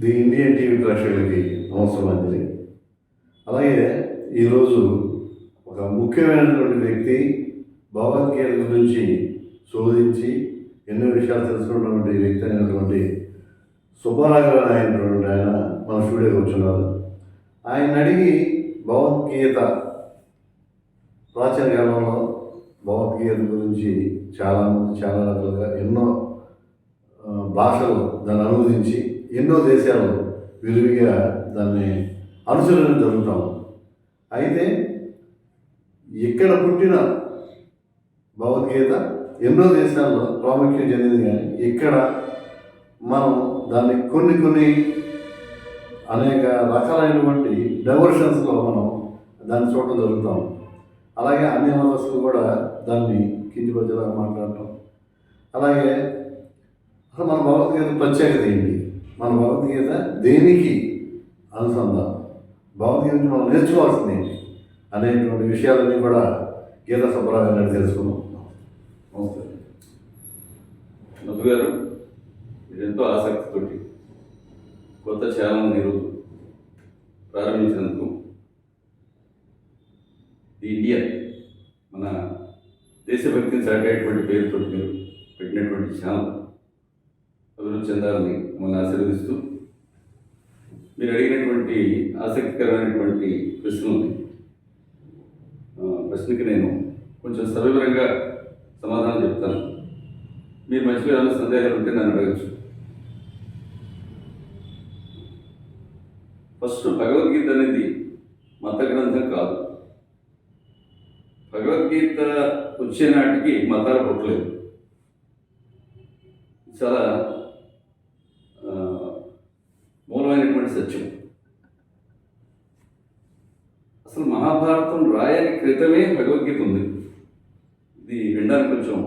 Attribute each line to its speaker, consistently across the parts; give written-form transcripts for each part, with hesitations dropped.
Speaker 1: The Indian TV ప్రేక్షకులకి నమస్కారం. అలాగే ఈరోజు ఒక ముఖ్యమైనటువంటి వ్యక్తి భగవద్గీత గురించి శోధించి ఎన్నో విషయాలు తెలుసుకున్నటువంటి వ్యక్తి అయినటువంటి సుబ్బారావు అయినటువంటి ఆయన మన స్టూడియోకి వచ్చున్నారు. ఆయన అడిగి భగవద్గీత ప్రాచీన కాలంలో భగవద్గీత గురించి చాలామంది చాలా రకాలుగా ఎన్నో భాషలు దాన్ని అనువదించి ఎన్నో దేశాలు విరివిగా దాన్ని అనుసరణ జరుగుతాం. అయితే ఇక్కడ పుట్టిన భగవద్గీత ఎన్నో దేశాల్లో ప్రాముఖ్యం చెందింది, కానీ ఇక్కడ మనం దాన్ని కొన్ని అనేక రకాలైనటువంటి డైవర్షన్స్లో మనం దాన్ని చూడటం జరుగుతాం. అలాగే అన్ని మతస్థులు కూడా దాన్ని కించిపరిచేలాగా మాట్లాడటం. అలాగే అసలు మన భగవద్గీత ప్రత్యేకత ఏంటి, మన భగవద్గీత దేనికి అనుసంధానం, భగవద్గీత మనం నేర్చుకోవాల్సింది ఏంటి అనేటువంటి విషయాలన్నీ కూడా గీతా సుబ్బారావు గారిని తెలుసుకున్నాం.
Speaker 2: నమస్తే మధు గారు, మీరు ఎంతో ఆసక్తితోటి కొత్త ఛానల్ ఈరోజు ప్రారంభించినందుకు ది ఇండియన్ మన దేశభక్తిని చాటేటువంటి పేరుతో మీరు పెట్టినటువంటి ఛానల్ అభివృద్ధి చెందాలని మమ్మల్ని ఆశీర్వదిస్తూ, మీరు అడిగినటువంటి ఆసక్తికరమైనటువంటి ప్రశ్నకి నేను కొంచెం సవివరంగా సమాధానం చెప్తాను. మీరు మధ్యలో ఏమైనా సందేహాలు ఉంటే నన్ను అడగచ్చు. ఫస్ట్, భగవద్గీత అనేది మత గ్రంథం కాదు. భగవద్గీత వచ్చే నాటికి మతాలు పుట్టలేదు. చాలా మూలమైనటువంటి సత్యం. అసలు మహాభారతం రాయని క్రితమే భగవద్గీత ఉంది. ఇది వినడానికి కొంచెం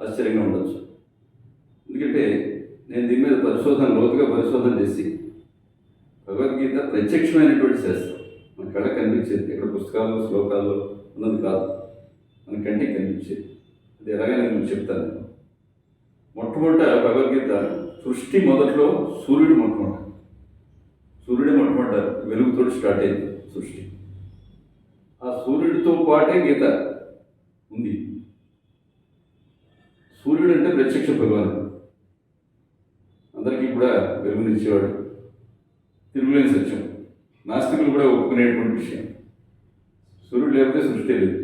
Speaker 2: ఆశ్చర్యంగా ఉండొచ్చు. ఎందుకంటే నేను దీని మీద లోతుగా పరిశోధన చేసి, భగవద్గీత ప్రత్యక్షమైనటువంటి శాస్త్రం, మన కళ్ళకి కనిపించేది, ఇక్కడ పుస్తకాల్లో శ్లోకాల్లో ఉన్నది కాదు, మన కంటికి కనిపించేది. అది ఎలాగా నేను చెప్తాను. మొట్టమొదట భగవద్గీత సృష్టి మొదట్లో సూర్యుడు మొట్టమొదట వెలుగుతో స్టార్ట్ అయింది సృష్టి. ఆ సూర్యుడితో పాటే గీత ఉంది. సూర్యుడు అంటే ప్రత్యక్ష భగవానుడు, అందరికీ కూడా వెలుగునిచ్చేవాడు, తిరుగులేని సత్యం, నాస్తికులు కూడా ఒప్పుకునేటువంటి విషయం. సూర్యుడు లేకపోతే సృష్టి లేదు.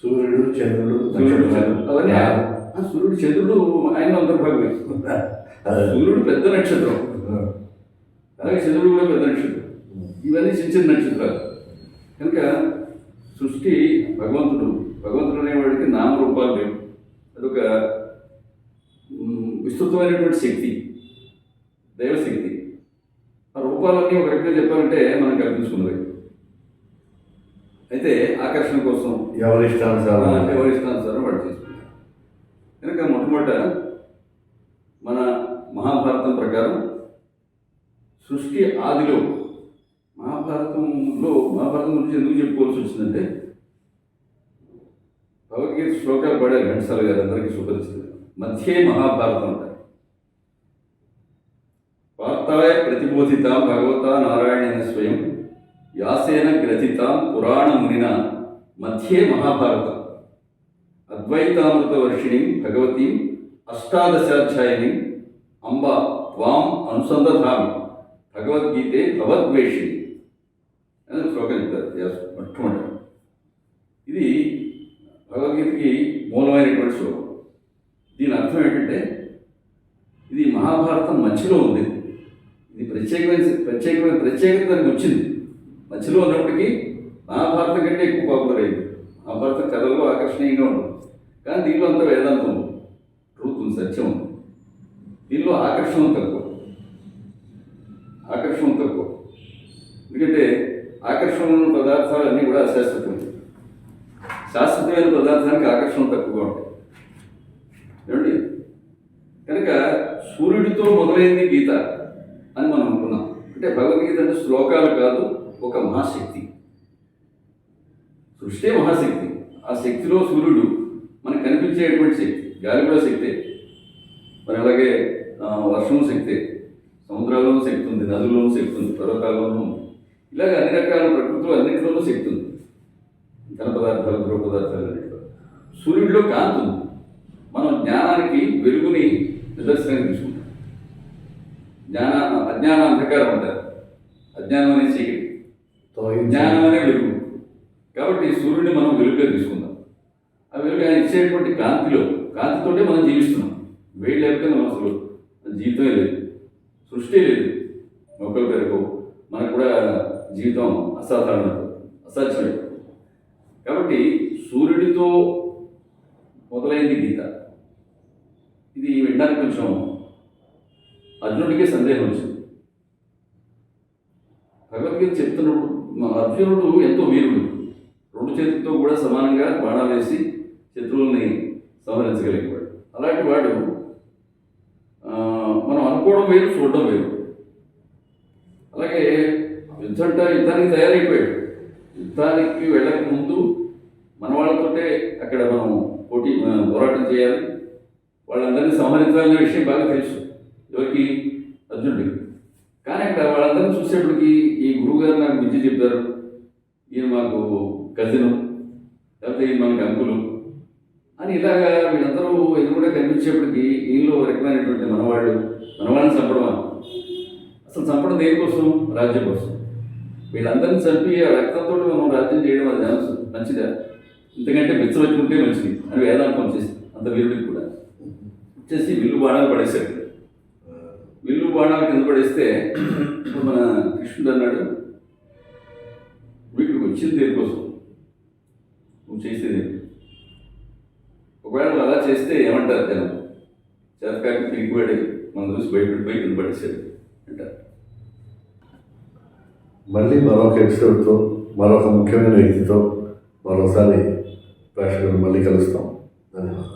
Speaker 1: సూర్యుడు చంద్రుడు
Speaker 2: అవన్నీ సూర్యుడు చంద్రుడు ఆయన అంతర్భాగమే. సూర్యుడు పెద్ద నక్షత్రం, అలాగే చంద్రుడు కూడా పెద్ద నక్షత్రం. ఇవన్నీ చిన్న నక్షత్రాలు. కనుక సృష్టి భగవంతుడు అనేవాడికి నామరూపాలు లేవు. అదొక విస్తృతమైనటువంటి శక్తి, దైవశక్తి. ఆ రూపాలన్నీ ఒక రకంగా చెప్పాలంటే మనం కల్పించుకున్నవి. అయితే ఆకర్షణ కోసం ఎవరిష్టానుసారం వాడు చేసుకున్నారు. కనుక మొట్టమొదట మన మహాభారతం ప్రకారం సృష్టి ఆదిలో మహాభారతం గురించి ఎందుకు చెప్పుకోవాల్సి వచ్చిందంటే, భగవద్గీత శ్లోకాలు పడారు ఘంటసాల గారు, అందరికీ సుపరిచితులు. మధ్యే మహాభారతం అంటారు. వార్తాయ ప్రతిబోధితాం భగవతా నారాయణేన స్వయం వ్యాసేన గ్రథితాం పురాణ మునిన మధ్యే మహాభారతం అద్వైతామృత వర్షిణీం భగవతీం అష్టాదశాధ్యాయిని అంబ త్వాం అనుసంధామి భగవద్గీతే భవద్వేషిణి అని శ్లోకం చెప్తారు మొట్టమొదటి. ఇది భగవద్గీతకి మూలమైనటువంటి శ్లోకం. దీని అర్థం ఏంటంటే, ఇది మహాభారతం మధ్యలో ఉంది. ఇది ప్రత్యేకత దానికి వచ్చింది. మధ్యలో ఉన్నప్పటికీ మహాభారతం కంటే ఎక్కువ పాపులర్ అయింది. మహాభారతం కథల్లో ఆకర్షణీయంగా ఉంటుంది, కానీ దీనిలో అంతా వేదాంతం ఉంది, ట్రూత్ ఉంది, సత్యం ఉంది. దీనిలో ఆకర్షణ తక్కువ. ఎందుకంటే ఆకర్షణ ఉన్న పదార్థాలు అన్నీ కూడా అశాశ్వతమైనవి. శాశ్వతమైన పదార్థానికి ఆకర్షణ తక్కువగా ఉంటాయి. ఏమండి? కనుక సూర్యుడితో మొదలైంది గీత అని మనం అనుకున్నాం. అంటే భగవద్గీత అంటే శ్లోకాలు కాదు, ఒక మహాశక్తి. సృష్టి మహాశక్తి. ఆ శక్తిలో సూర్యుడు మనకు కనిపించేటువంటి శక్తి. గాలి కూడా శక్తే, మరి అలాగే వర్షం శక్తే, సముద్రాల్లోనూ శక్తి ఉంది, నదుల్లోనూ శక్తి ఉంది, పర్వతాల్లోనూ ఉంది. ఇలాగ అన్ని రకాల ప్రకృతిలో అన్నింటిలోనూ శక్తి ఉంది. ఘన పదార్థాలు, ద్రవ పదార్థాలు అన్నింటిలో. సూర్యుడిలో కాంతి ఉంది. మనం జ్ఞానానికి వెలుగుని నిదర్శనంగా తీసుకుంటాం. అజ్ఞాన అంధకారం అంటారు. అజ్ఞానం అనే చీకటి, జ్ఞానం అనే వెలుగు. కాబట్టి సూర్యుడిని మనం వెలుగుగా తీసుకుందాం. ఆ వెలుగు ఆయన ఇచ్చేటువంటి కాంతితోటే మనం జీవిస్తున్నాం. వేడి లేకపోతే మనం అసలు జీవితమే లేదు, సృష్టి లేదు. మొక్కలు పెరగవు, మనకు కూడా జీవితం అసాధ్యమే. కాబట్టి సూర్యుడితో మొదలైంది గీత. ఇది వినడానికి కొంచెం అర్జునుడికే సందేహం వచ్చింది. భగవద్గీత చెప్తున్నప్పుడు అర్జునుడు ఎంతో వీరుడు, 2 చేతులతో కూడా సమానంగా బాణాలు వేసి శత్రువుల్ని సంహరించగలిగేవాడు. అలాంటి వాడు మనం అనుకోవడం వేరు, చూడడం వేరు. అలాగే యుద్ధానికి తయారైపోయాడు. యుద్ధానికి వెళ్ళక ముందు మన వాళ్ళతోటే అక్కడ మనం పోరాటం చేయాలి, వాళ్ళందరినీ సంహరించాలనే విషయం బాగా తెలుసు ఎవరికి, అర్జునుడికి. కానీ అక్కడ వాళ్ళందరినీ చూసేప్పటికి ఈ గురువుగారు నాకు విద్య చెప్పారు, ఈయన మాకు కజిను, లేకపోతే ఈయన మనకు అంకులు అని ఇలాగా వీళ్ళందరూ ఎదురుగా కనిపించేప్పటికీ ఈయనలో రకమైనటువంటి మనవాళ్ళని చంపడం. అసలు చంపడం దేనికోసం? రాజ్యం కోసం. వీళ్ళందరినీ చంపి ఆ రక్తంతో మనం రాజ్యం చేయడం అది మంచిదా? ఇంతకంటే పెట్టుకుంటే మంచిది అని వేదాంతం చేసింది. అంత వీరుడికి కూడా వచ్చేసి విల్లు బాణాలు పడేశాడు. విల్లు బాణాలు కింద పడేస్తే మన కృష్ణుడు అన్నాడు, వీటికి వచ్చింది దేనికోసం? నువ్వు చేసేది ఒకవేళ అలా చేస్తే ఏమంటారు జనం? చేతకాకి తిరిగిపోయాడు, మన చూసి బయటపడిపోయి కింద పడేశాడు అంటారు.
Speaker 1: మళ్ళీ మరొక ఎపిసోడ్తో, మరొక ముఖ్యమైన వ్యక్తితో మరోసారి ప్రేక్షకులు మళ్ళీ కలుస్తాం. ధన్యవాదాలు.